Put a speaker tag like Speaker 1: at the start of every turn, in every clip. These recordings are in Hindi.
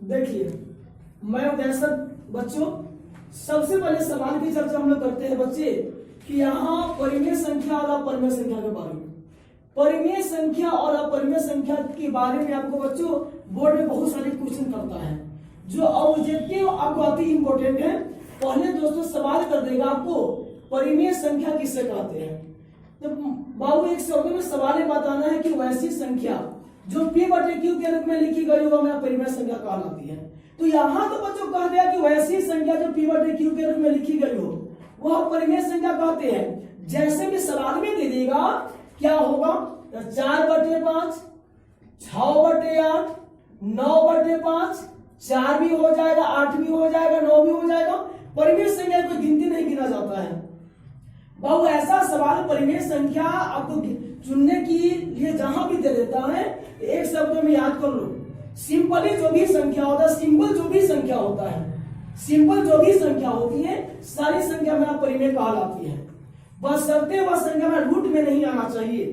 Speaker 1: देखिए मैं उदयसर बच्चों, सबसे पहले सवाल की चर्चा हम लोग करते हैं बच्चे कि यहाँ परिमेय संख्या और अपरिमेय संख्या के बारे में। परिमेय संख्या और अपरिमेय संख्या के बारे में आपको बच्चों बोर्ड में बहुत सारे क्वेश्चन करता है जो ऑब्जेक्टिव आपको अति इंपॉर्टेंट है। पहले दोस्तों सवाल कर देगा आपको परिमेय संख्या किसे कहते हैं। तो बाबू एक शब्द में सवाल बताना है कि वैसी संख्या जो p/q के रूप में लिखी गई हो हमें परिमेय संख्या कहलाती है। तो यहाँ तो बच्चों कह दिया कि वैसी संख्या जो p/q के रूप में लिखी गई हो वह परिमेय संख्या कहते हैं। जैसे भी सवाल में दे देगा क्या होगा, 4/5, 6/8, 9/5, 4 भी हो जाएगा, 8 भी हो जाएगा, 9 भी हो जाएगा। परिमेय संख्या कोई गिनती नहीं गिना जाता है बाबू। ऐसा सवाल परिमेय संख्या आपको चुनने के लिए जहां भी दे देता है एक शब्द में याद कर लो, सिंपली जो भी संख्या होता है, सिंपल जो भी संख्या होता है, सिंपल जो भी संख्या होती है सारी संख्या मेरा परिमेय कहलाती है। बशर्ते वह संख्या में रूट में नहीं आना चाहिए।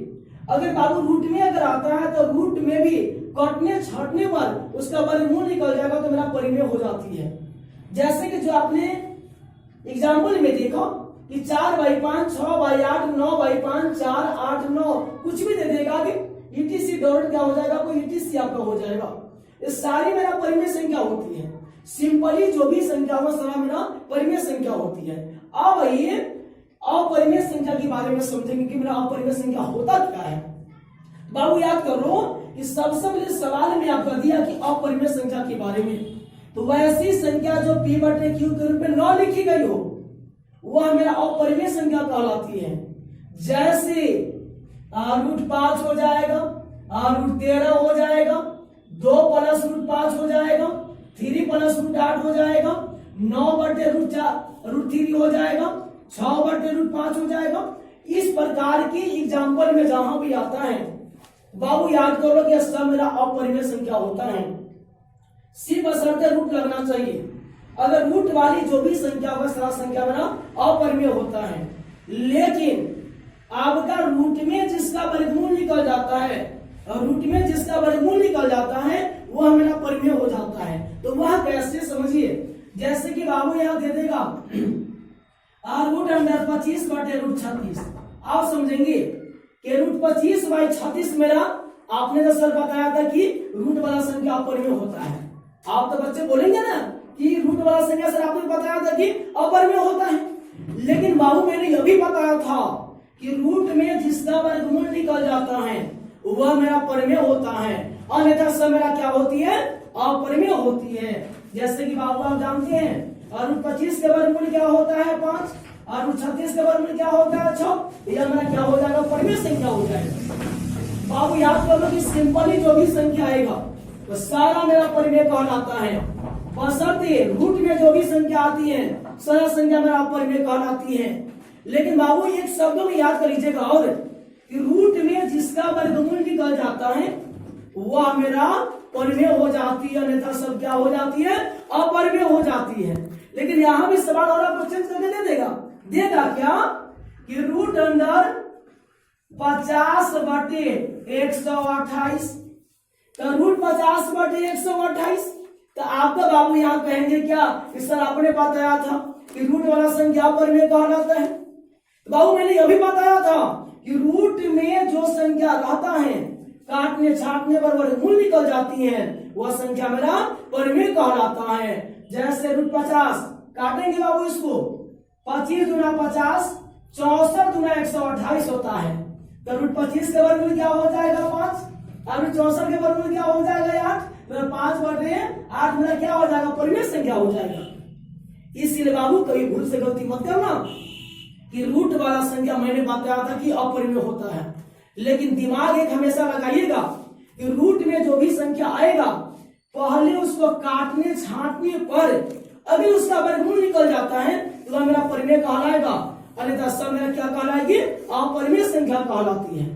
Speaker 1: अगर बाबू रूट में अगर आता है तो रूट में भी कटने छाटने पर उसका वर्गमूल निकल जाएगा तो मेरा परिमेय हो जाती है। जैसे कि जो आपने एग्जाम्पल में देखा कि 4/5, 6/8, 9/5, 4, 8, 9 कुछ भी दे देगा कि ETC डॉट क्या हो जाएगा, कोई ETC आपका हो जाएगा। ये सारी मेरा परिमेय संख्या होती है। सिंपली जो भी संख्या हो सारा मेरा परिमेय संख्या होती है। अब आइए अपरिमेय संख्या के बारे में समझेंगे कि मेरा अपरिमेय संख्या होता क्या है। बाबू याद कर लो कि सबसे पहले सवाल में आपका दिया कि अपरिमेय संख्या के बारे में, तो वैसी संख्या जो p/q के रूप में न लिखी गई हो वह मेरा अपरिमेय संख्या कहलाती है। जैसे √5 हो जाएगा, √13 हो जाएगा, 2 + √5 हो जाएगा, 3 + √8 हो जाएगा, 9/√3 हो जाएगा, 6/√5 हो जाएगा। इस प्रकार की एग्जाम्पल में जहां भी आता है बाबू याद करो कि सब मेरा अपरिमेय संख्या होता है। सिर्फ बशर्ते रूट लगना चाहिए। अगर रूट वाली जो भी संख्या होगा सारा संख्या मेरा अपरिमेय होता है। लेकिन आपका रूट में जिसका वर्गमूल निकल जाता है और रूट में जिसका वर्गमूल निकल जाता है वह मेरा परिमेय हो जाता है। तो वह कैसे समझिए, जैसे कि बाबू यहां दे देगा √25/√36। आप समझेंगे कि √25/36 मेरा, आपने तो सर बताया था कि रूट वाला संख्या अपरिमेय होता है। आप तो बच्चे बोलेंगे ना कि रूट वाला संख्या सर आपने बताया था कि अपरिमेय होता है। लेकिन बाबू मैंने यह भी बताया था कि रूट में जिसका वर्गमूल निकल जाता है वह मेरा परिमेय होता है, अन्यथा सब मेरा क्या होती है, अपरिमेय होती है। जैसे कि बाबू आप जानते हैं √25 के वर्गमूल क्या होता है 5, और √36 के वर्गमूल क्या होता है 6। यह मेरा क्या हो जाएगा, परिमेय संख्या हो जाएगा। बाबू याद कर लो कि सिंपली जो भी संख्या आएगा तो सारा मेरा परिमेय कहलाता है। बशर्ते रूट में जो भी संख्या आती है सारा संख्या मेरा अपरिमेय कहलाती है। लेकिन बाबू एक शब्द में याद कर लीजिएगा और कि रूट में जिसका वर्गमूल निकल जाता है वह मेरा परिमेय हो जाती है, अन्यथा सब क्या हो जाती है, अपरिमेय हो जाती है। लेकिन यहां भी सवाल और क्वेश्चन करके दे देगा क्या कि रूट अंडर 50/128, तो √50/128। तो आपका बाबू यहाँ कहेंगे क्या कि सर आपने बताया था कि रूट वाला संख्या परिमेय कहलाता है। तो बाबू मैंने यह भी बताया था कि रूट में जो संख्या रहता है काटने छाटने पर वर्गमूल निकल जाती है वह संख्या मेरा परिमेय कहलाता है। जैसे √50 काटेंगे बाबू इसको, 25 × 50 64 × 128 होता है। तो √25 के वर्गमूल क्या हो जाएगा 5, और 64 के वर्गमूल क्या हो जाएगा 8। 5/8 मेरा क्या हो जाएगा, परिमेय संख्या हो जाएगा। इसलिए बाबू कभी भूल से गलती मत करना कि रूट वाला संख्या मैंने बताया था कि अपरिमेय होता है। लेकिन दिमाग एक हमेशा लगाइएगा कि रूट में जो भी संख्या आएगा पहले उसको काटने छांटने पर अभी उसका वर्गमूल निकल जाता है तो वह मेरा परिमेय कहलाएगा, अन्यथा सब मेरा क्या कहलाएगी, अपरिमेय संख्या कहलाती है।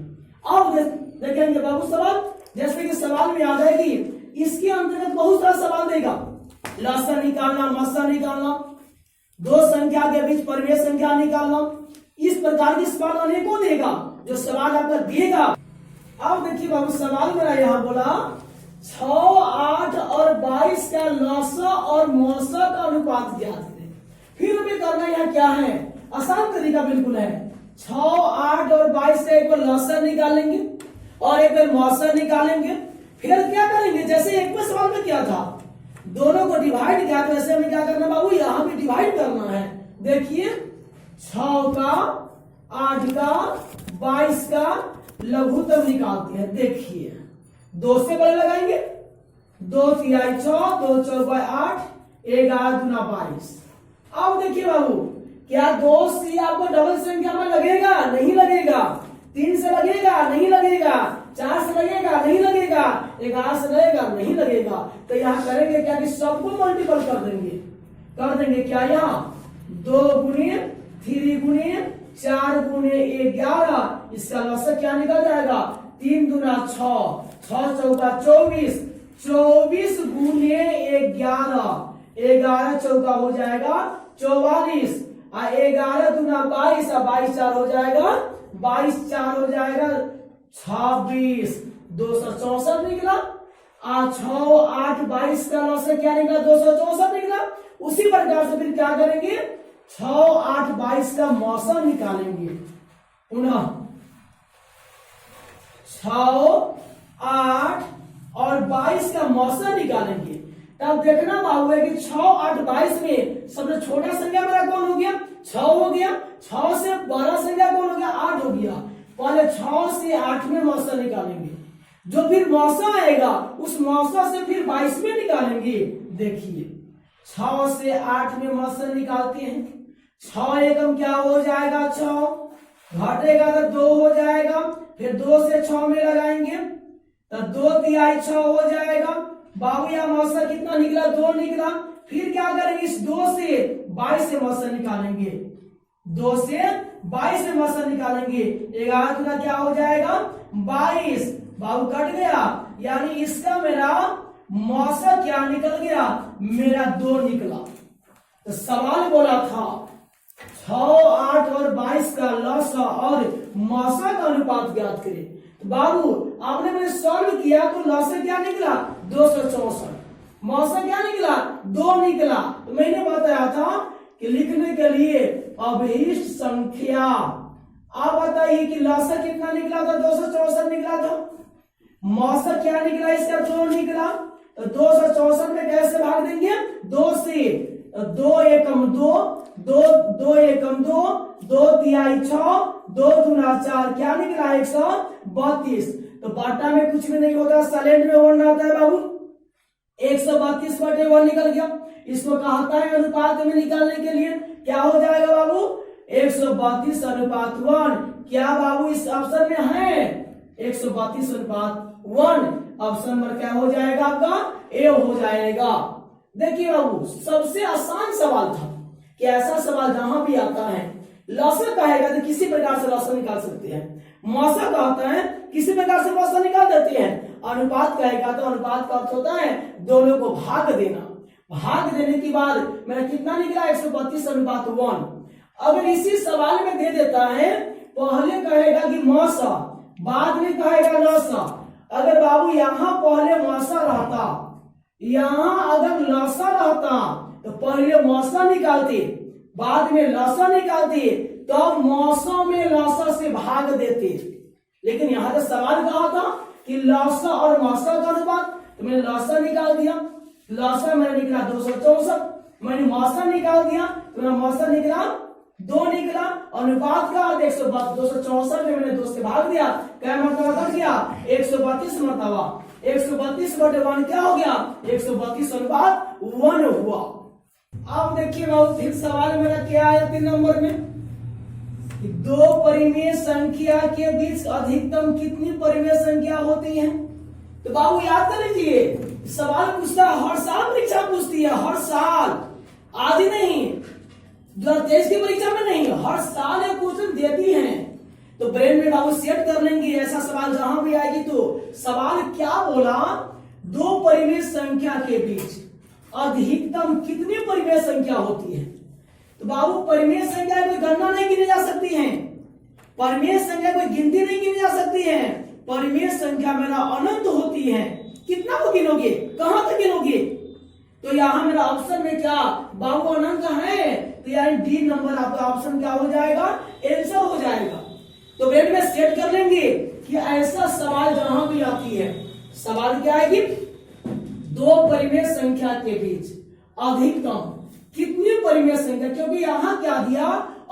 Speaker 1: अब देखेंगे बाबू सवाल, जैसे कि सवाल में याद है कि इसके अंतर्गत बहुत सारा सवाल देगा, लसन निकालना, मस्सा निकालना, दो संख्या के बीच परिमेय संख्या निकालना, इस प्रकार के सवाल अनेकों देगा जो सवाल आपका देगा। अब देखिए बाबू सवाल मेरा यहाँ बोला 6, 8 और 22 का लौसा और मौसा का अनुपात ज्ञात करें। फिर हमें करना यहाँ क्या है, आसान तरीका बिल्कुल है। 6, 8 और 22 से एक बार लौसा निकालेंगे और एक बार मौसा निकालेंगे। फिर क्या करेंगे, जैसे एक बार सवाल में क्या था, दोनों को डिवाइड किया, तो ऐसे हमें क्या करना बाबू, यहाँ पे डिवाइड करना है। देखिए 6 का, 8 का, 22 का लघुत्तम निकालते हैं। देखिए 2 से बड़े लगाएंगे, 2 तिहाई 6, 2 चौका 8, 11 दूना 22। अब देखिए बाबू, क्या 2 से आपको डबल संख्या में लगेगा, नहीं लगेगा। 3 से लगेगा, नहीं लगेगा। 4 से लगेगा, नहीं लगेगा। 11 से लगेगा, नहीं लगेगा। तो यहाँ करेंगे क्या कि सबको मल्टीपल कर देंगे क्या, यहाँ 2 गुणे 3 गुणे 4 गुणे 11, इसका लौसा क्या निकल जाएगा, 3 दूना 6, 6 चौका 24, 24 गुणे 11, 11 चौका हो जाएगा 44, 11 दूना 22, 22 4 हो जाएगा, 22 4 हो जाएगा 26, 264 निकला। 6, 8, 22 का लौसा क्या निकला, 264 निकला। उसी प्रकार से फिर क्या करेंगे, 6, 8, 22 का मौसा निकालेंगे। पुनः 6, 8 और 22 का मौसा निकालेंगे। तब देखना बाबू है कि 6, 8, 22 में सबसे छोटा संख्या मेरा कौन हो गया, 6 हो गया। 6 से बड़ा संख्या कौन हो गया, 8 हो गया। पहले 6 से 8 में मौसा निकालेंगे, जो फिर मौसा आएगा उस मौसा से फिर 22 में निकालेंगे। देखिए 6 से 8 में मौसा निकालते हैं, 6 एकम क्या हो जाएगा, 6 घटेगा तो 2 हो जाएगा। फिर 2 से 6 में लगाएंगे तो 2 तिहाई 6 हो जाएगा। बाबू यहाँ मौसा कितना निकला, 2 निकला। फिर क्या करेंगे, इस 2 से 22 से मौसा निकालेंगे, 2 से 22 से मौसा निकालेंगे। 11 दूना क्या हो जाएगा, 22। बाबू कट गया, यानी इसका मेरा मौसा क्या निकल गया, मेरा 2 निकला। तो सवाल बोला था 6, 8 और 22 का लौसा और मौसा का अनुपात ज्ञात करें। तो बाबू आपने मैंने सॉल्व किया तो लौसा क्या निकला, 264। मौसा क्या निकला, 2 निकला। तो मैंने बताया था कि लिखने के लिए अभिष्ट संख्या, आप बताइए कि लौसा कितना निकला था, 264 निकला था। मौसा क्या निकला, इसका 2 निकला। तो 264 में कैसे भाग देंगे, 2 से, 2 एकम 2, 2 एकम 2, 2 तिहाई 6, 2 दूना 4, क्या निकला 132। तो बाटा में कुछ भी नहीं होता, साइलेंट में 1 रहता है बाबू। 132/1 निकल गया। इसको कहता है अनुपात में निकालने के लिए क्या हो जाएगा बाबू, 132/1। क्या बाबू इस ऑप्शन में है, 132/1 ऑप्शन नंबर क्या हो जाएगा आपका, ए हो जाएगा। देखिए बाबू सबसे आसान सवाल था कि ऐसा सवाल जहां भी आता है, लौसा कहेगा तो किसी प्रकार से लौसा निकाल सकते हैं, मौसा कहता है किसी प्रकार से मौसा निकाल देते हैं, अनुपात कहेगा तो अनुपात का अर्थ होता है दोनों को भाग देना। भाग देने के बाद मेरा कितना निकला, 132/1। अगर इसी सवाल में दे देता है, पहले कहेगा कि मौसा, बाद में कहेगा लौसा। अगर बाबू यहाँ पहले मौसा रहता, यहाँ अगर लौसा रहता तो पहले मौसा निकालते, बाद में लौसा निकालते, तो मौसा में लौसा से भाग देते। लेकिन यहाँ तो सवाल कहा था कि लौसा और मौसा का अनुपात, तो मैंने लौसा निकाल दिया, लौसा मेरा निकला 264। मैंने मौसा निकाल दिया तो मेरा मौसा निकला 2 निकला। अनुपात का 264 में मैंने 2 से भाग दिया, क्या मरतबा कर दिया, 132 मरतबा। 132/1 क्या हो गया, 132/1 हुआ। अब देखिए बाबू फिर सवाल मेरा क्या आया 3 नंबर में, 2 परिमेय संख्या के बीच अधिकतम कितनी परिमेय संख्या होती है। तो बाबू याद कर लीजिए, सवाल पूछता है, हर साल परीक्षा पूछती है, हर साल, आज ही नहीं, 2023 की परीक्षा में नहीं, हर साल एक क्वेश्चन देती है। तो ब्रेन में बाबू सेट कर लेंगे, ऐसा सवाल जहां भी आएगी तो सवाल क्या बोला, 2 परिमेय संख्या के बीच अधिकतम कितनी परिमेय संख्या होती है। तो बाबू परिमेय संख्या कोई गणना नहीं गिनी जा सकती है, परिमेय संख्या कोई गिनती नहीं गिनी जा सकती है। परिमेय संख्या मेरा अनंत होती है। कितना को गिनोगे, कहां तक गिनोगे, तो तो यहाँ मेरा ऑप्शन में क्या बाबू अनंत है, तो यानी डी नंबर आपका ऑप्शन क्या हो जाएगा, आंसर हो जाएगा। तो ब्रेड में सेट कर लेंगे कि ऐसा सवाल जहां भी आती है, सवाल क्या आएगी, दो परिमेय संख्या के बीच अधिकतम कितनी परिमेय संख्या, क्योंकि यहां क्या दिया,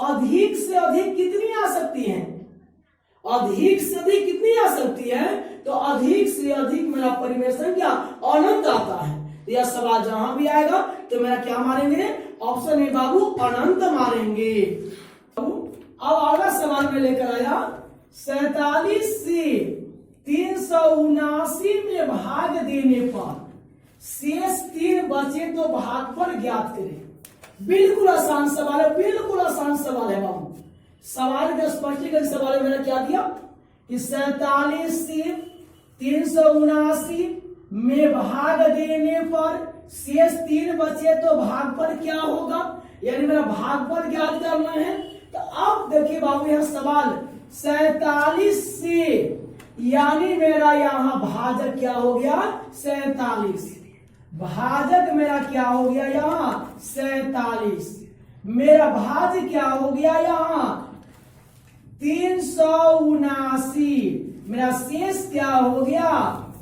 Speaker 1: अधिक से अधिक कितनी आ सकती है, अधिक से अधिक कितनी आ सकती है, तो अधिक से अधिक मेरा परिमेय संख्या अनंत आता है। तो यह सवाल जहां भी आएगा तो मेरा क्या मारेंगे, ऑप्शन में बाबू अनंत मारेंगे। अब अगला सवाल में लेकर आया 47 से 379 में भाग देने पर शेष 3 बचे तो भागफल ज्ञात करें। बिल्कुल आसान सवाल है, बिल्कुल आसान सवाल है बाबू। सवाल का स्पष्टीकरण सवाल में मैंने क्या दिया कि 47 से 379 में भाग देने पर शेष 3 बचे तो भागफल क्या होगा, यानी मेरा भागफल ज्ञात करना है। तो अब देखिए बाबू यह सवाल 47 से, यानी मेरा यहां भाजक क्या हो गया 47, भाजक मेरा क्या हो गया यहां 47, मेरा भाज्य क्या हो गया यहां 379, मेरा शेष क्या हो गया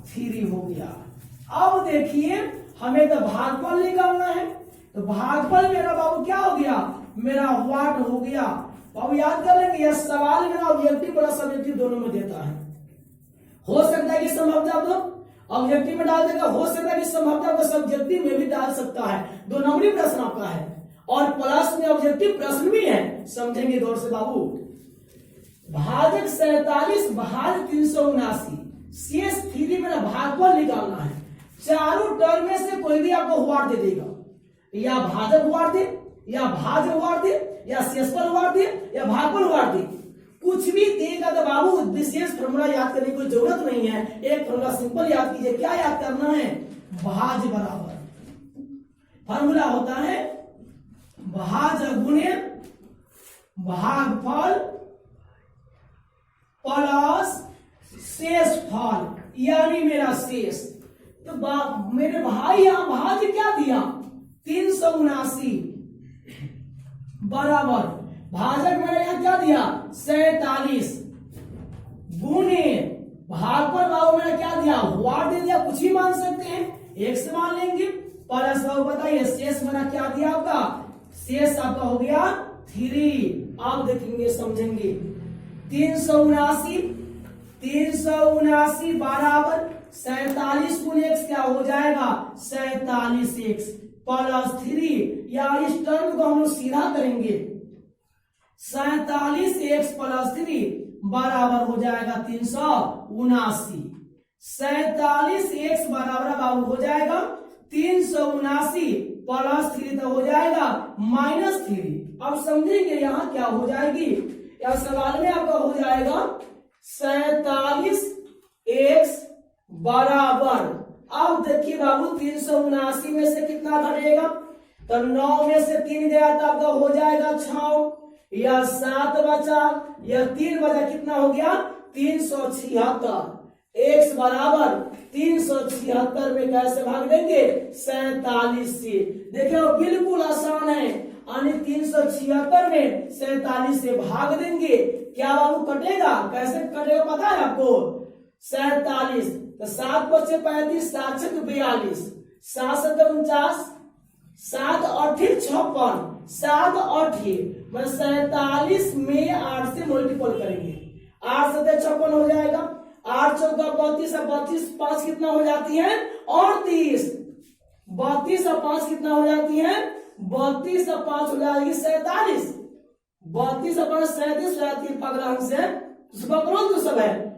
Speaker 1: 3 हो गया। अब देखिए हमें तो भागफल निकालना है, तो भागफल मेरा बाबू क्या हो गया, मेरा व्हाट हो गया। बाबू याद कर लेंगे यह सवाल मेरा ऑब्जेक्टिव बड़ा सब्जेक्टिव दोनों में देता है। हो सकता है कि संभवतः आप लोग ऑब्जेक्टिव में डाल देगा, हो सकता है कि संभवतः को सब्जेक्टिव में भी डाल सकता है। 2 नंबरी प्रश्न आपका है और प्लस में ऑब्जेक्टिव प्रश्न भी है, समझेंगे गौर से बाबू। भाजक 47 भाग 379 शेष 3 मेरा भागफल निकालना है। चारों टर्म में से कोई भी आपको व्हाट दे देगा, या भाजक व्हाट दे, या भाज्य व्हाट दे, या शेषफल व्हाट दे, या भागफल व्हाट दे, कुछ भी देगा तो बाबू विशेष फॉर्मूला याद करने की कोई जरूरत नहीं है। एक फॉर्मूला सिंपल याद कीजिए, क्या याद करना है, भाज्य बराबर फॉर्मूला होता है भाज्य गुणे भागफल प्लस शेषफल, यानी मेरा शेष। तो मेरे भाई यहां भाज्य क्या दिया 379 बराबर भाजक मैंने यहां क्या दिया 47 गुणे भागफल बाबू मैंने क्या दिया व्हाट दे दिया, कुछ भी मान सकते हैं, एक से मान लेंगे। प्लस बाबू बताइए शेष मैंने क्या दिया आपका, शेष आपका हो गया 3। आप देखेंगे समझेंगे 379 बराबर 47 गुणे x क्या हो जाएगा 47x प्लस 3, या इस टर्म को हम लोग सीधा करेंगे 47x प्लस 3 बराबर हो जाएगा 379। 47x बराबर बाबू हो जाएगा 379 प्लस 3 तो हो जाएगा -3। अब समझेंगे यहाँ क्या हो जाएगी, या सवाल में आपका हो जाएगा 47x बराबर, अब देखिए बाबू 379 में से कितना घटेगा, तो 9 में से 3 गया तो आपका हो जाएगा 6, या 7 बचा, या 3 बचा, कितना हो गया 376। x बराबर 376 में कैसे भाग देंगे 47 से। देखिए बिल्कुल आसान है, यानी 376 में 47 से भाग देंगे, क्या बाबू कटेगा, कैसे कटेगा पता है आपको 47, तो 7 बचे 35, 7 छक 42, 7 7 49, 7 8 56, 7 8 47 में 8 से मल्टीपल करेंगे, 8 7 56 हो जाएगा, 8 चौका 32, 32 5 कितना हो जाती है 38, 32 और 5 कितना हो जाती है 32 और 5 हो जाएगी 47, 32 और 5 37 हो जाती है पगला से पकड़ो तो सब है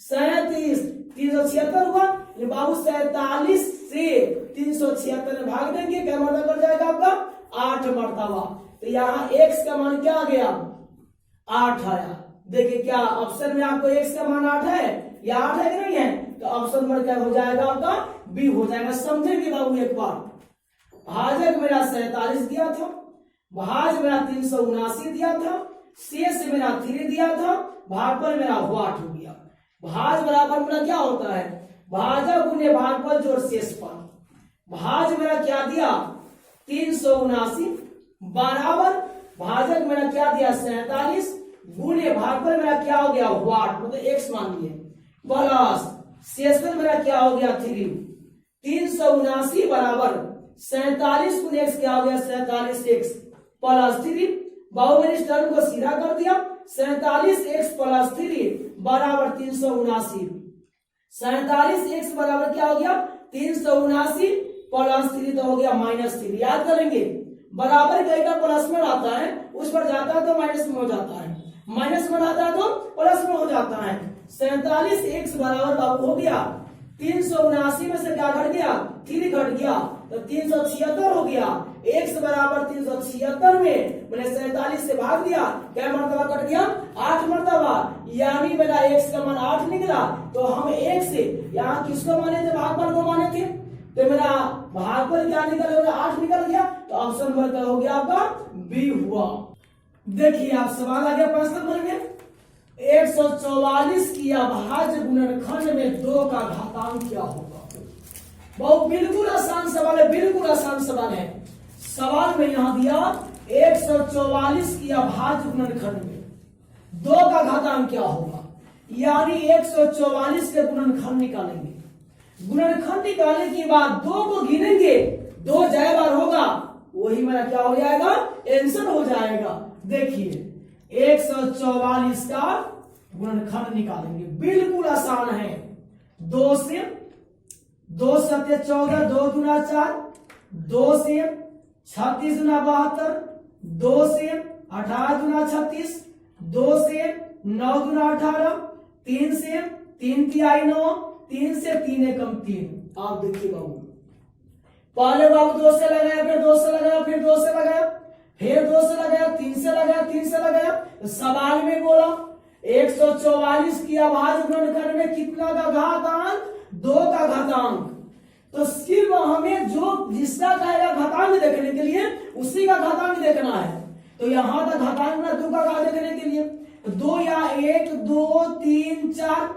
Speaker 1: 37, 376 हुआ, ये बाबू 47 से 376 में भाग देंगे, क्या मर्तबा कर जाएगा आपका 8 मर्तबा। तो यहाँ x का मान क्या आ गया 8 आया। देखिए क्या ऑप्शन में आपको x का मान 8 है, या 8 है कि नहीं है, तो ऑप्शन नंबर क्या हो जाएगा आपका बी हो जाएगा। समझेंगे बाबू एक बार, भाजक मेरा 47 दिया था, भाज मेरा 379 दिया था, शेष मेरा 3 दिया था, भागफल मेरा 8 हो गया। भाज बराबर मेरा क्या होता है भाजक गुणे भागफल जोड़ शेषफल, भाज मेरा क्या दिया 379 बराबर भाजक मेरा क्या दिया 47 गुणे भागफल मेरा क्या हो गया वाट मतलब एक्स मान लिए प्लस शेषफल मेरा क्या हो गया 3 379 बराबर 47 गुणे एक्स क्या हो गया 47 एक्स प्लस 3 बाबू मैंने इस टर्म को सीधा कर दिया 47 एक्स प्लस 3 बराबर 379 47 एक्स बराबर क्या हो गया 379 प्लस 3 तो हो गया -3 याद करेंगे बराबर कहीं का प्लस में आता है उस पर जाता है तो माइनस में हो जाता है माइनस में आता है तो प्लस में हो जाता है 47 एक्स बराबर बाबू हो गया 379 में से क्या घट गया 3 घट गया तो 376 हो गया एक्स बराबर 376 में मैंने 47 से भाग दिया क्या मर्तबा कट गया 8 मर्तबा यानी मेरा एक्स का मान 8 निकला तो हम एक से यहाँ किसको माने थे भागफल को माने थे तो मेरा भागफल क्या निकल गया 8 निकल गया तो ऑप्शन नंबर क्या हो गया आपका बी हुआ। देखिए आप सवाल आ गया 5 नंबर में 144 की अभाज्य गुणनखंड में 2 का घातांक क्या होगा। बहुत बिल्कुल आसान सवाल है बिल्कुल आसान सवाल है। सवाल में यहां दिया 144 की अभाज्य गुणनखंड में 2 का घातांक क्या होगा यानी 144 के गुणनखंड निकालेंगे गुणनखंड निकालने के बाद 2 को गिनेंगे 2 जय बार होगा वही मेरा क्या हो जाएगा आंसर हो जाएगा। देखिए 144 का गुणनखंड निकालेंगे बिल्कुल आसान है 2 से 2 सत्य 14 2 गुना 4 2 से 36 गुना 72 2 से 18 गुना 36 2 से 9 गुना 18 3 से 3 तिहाई 9 3 से 3 एकम 3। आप देखिए बाबू पहले बाबू 2 से लगाया फिर 2 से लगाया फिर 2 से लगाया फिर 2 से लगाया 3 से लगाया 3 से लगाया तो सवाल में बोला 144 की अभाज्य गुणनखंड में कितना का घातांक 2 का घातांक तो सिर्फ हमें जो जिसका कहेगा घातांक देखने के लिए उसी का घातांक देखना है तो यहाँ तक घातांक 2 का घात देखने के लिए 2 या 1 2 3 4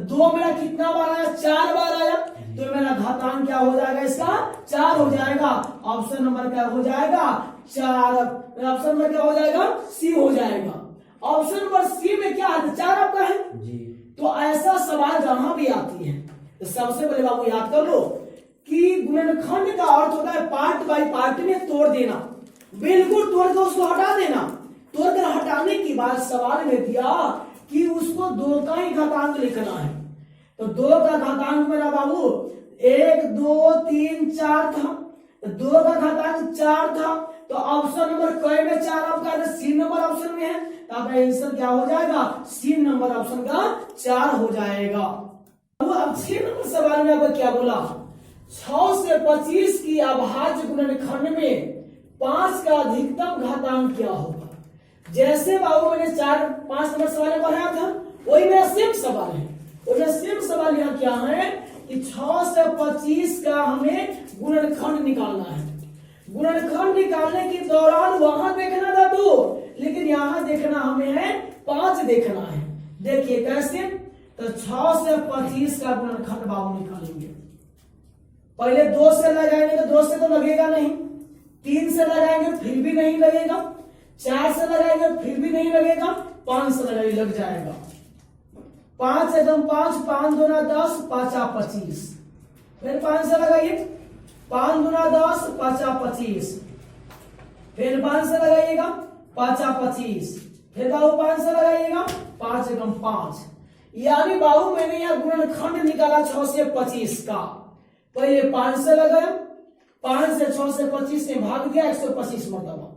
Speaker 1: 2 मेरा कितना बार आया 4 बार आया तो मेरा घातांक क्या हो जाएगा इसका 4 हो जाएगा ऑप्शन नंबर क्या हो जाएगा 4 ऑप्शन नंबर क्या हो जाएगा सी हो जाएगा ऑप्शन नंबर सी में क्या है 4 आपका है जी। तो ऐसा सवाल जहां भी आती है तो सबसे पहले बाबू याद कर लो कि गुणनखंड का अर्थ होता है पार्ट बाय पार्ट में तोड़ देना बिल्कुल तोड़ कर उसको हटा देना तोड़कर हटाने के बाद सवाल में दिया कि उसको 2 का ही घातांक लिखना है तो 2 का घातांक मेरा बाबू 1 2 3 4 था 2 का घातांक 4 था तो ऑप्शन नंबर कई में 4 आपका सी नंबर ऑप्शन में है तो आपका आंसर क्या हो जाएगा सी नंबर ऑप्शन का 4 हो जाएगा। अब 6 नंबर सवाल में आपको क्या बोला 6 से 25 की अभाज्य गुणनखंड में 5 का अधिकतम घातांक क्या होगा। जैसे बाबू मैंने 4-5 नंबर सवाल में पढ़ाया था वही मेरा सेम सवाल है और मेरा सेम सवाल यहाँ क्या है कि 6 से 25 का हमें गुणनखंड निकालना है गुणनखंड निकालने के दौरान वहां देखना था 2 लेकिन यहाँ देखना हमें है 5 देखना है। देखिए कैसे तो 6 से 25 का गुणनखंड बाबू निकालेंगे पहले 2 से लगाएंगे तो 2 से तो लगेगा नहीं 3 से लगाएंगे फिर भी नहीं लगेगा 4 से लगाएंगे फिर भी नहीं लगेगा 5 से लगाएंगे लग जाएगा 5 एकदम 5 5 दूना 10 5 25 फिर 5 से लगाइए 5 दूना 10 5 25 फिर 5 से लगाइएगा 5 25 फिर बाबू 5 से लगाइएगा 5 एकदम 5 यानी बाबू मैंने यहाँ गुणनखंड निकाला 6 से 25 का पहले 5 से लगाया 5 से 6 से 25 में भाग दिया 125 मरतबा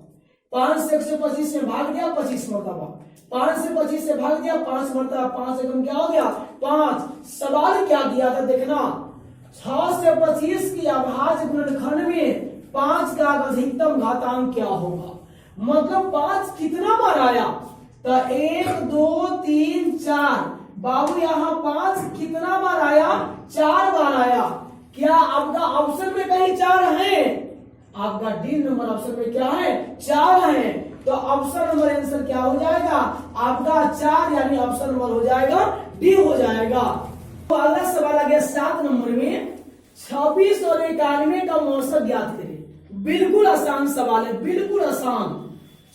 Speaker 1: 5 से 125 में भाग दिया 25 मरतबा 5 से 25 से भाग दिया 5 मरतबा 5 एकदम क्या हो गया 5। सवाल क्या दिया था देखना 6 से 25 की अभाज्य गुणनखंड में 5 का अधिकतम घातांक क्या होगा मतलब 5 कितना बार आया तो 1 2 3 4 बाबू यहाँ 5 कितना बार आया 4 बार आया। क्या आपका ऑप्शन में कहीं 4 है आपका डी नंबर ऑप्शन में क्या है 4 है तो ऑप्शन नंबर आंसर क्या हो जाएगा आपका 4 यानी ऑप्शन नंबर हो जाएगा डी हो जाएगा। तो अगला सवाल आ गया 7 नंबर में 26 और 91 का औसत ज्ञात करें। बिल्कुल आसान सवाल है, बिल्कुल आसान,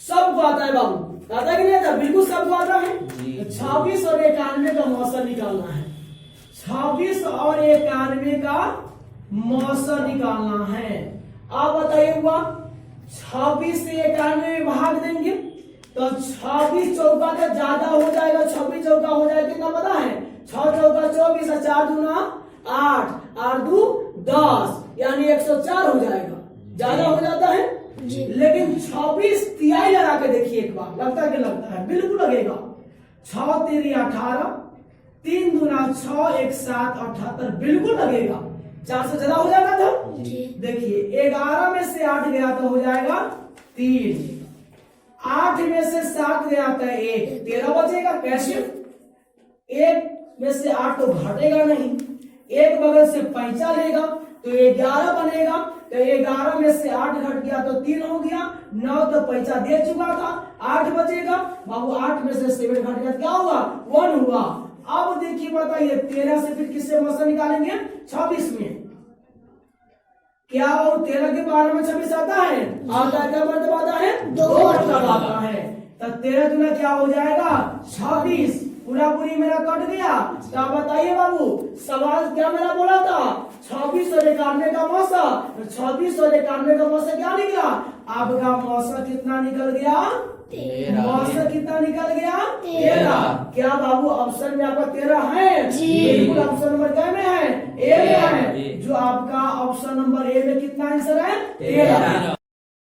Speaker 1: सबको आता है बाबू, आता है कि नहीं आता? बिल्कुल सबको आता है। 26 और 91 का औसत निकालना है, 26 और 91 का औसत निकालना है। आप बताइए हुआ 26 से 91 में भाग देंगे तो 26 चौका का ज्यादा हो जाएगा, 26 चौका हो जाएगा कितना पता है? 6 चौका 24 और 4 दूना 8, 8 2 10, यानी 104 हो जाएगा, ज्यादा हो जाता है। लेकिन 26 तिहाई लगा के देखिए एक बार, लगता है कि लगता है? बिल्कुल लगेगा। 6 3 18, 3 दूना 6, 1 7 78, बिल्कुल लगेगा। 4 से ज्यादा हो जाएगा था। देखिए 11 में से 8 गया तो हो जाएगा 3, 8 में से 7 गया तो 1, 13 बचेगा। कैसे? 1 में से 8 तो घटेगा नहीं, एक बगल से पैंचा लेगा तो 11 बनेगा, तो 11 में से 8 घट गया तो 3 हो गया, 9 तो पैंचा दे चुका था, 8 बचेगा बाबू, 8 में से 7 घट गया, क्या हुआ? 1 हुआ। अब देखिए बताइए 13 से फिर किससे औसत निकालेंगे? 26 में। क्या वो 13 के 12 में 26 आता है? आता है। क्या मतलब आता है? 2 मतलब आता है। तो 13 दूना क्या हो जाएगा? 26, पूरा पूरी मेरा कट गया। क्या बताइए बाबू, सवाल क्या मेरा बोला था? 26 और 91 का औसत, 26 और 91 का औसत क्या निकला? आपका औसत कितना निकल गया? 13। औसत कितना निकल गया? 13। क्या बाबू ऑप्शन में आपका 13 है? बिल्कुल ऑप्शन नंबर क्या में है? ए में है। जो आपका ऑप्शन नंबर ए में कितना आंसर है? 13।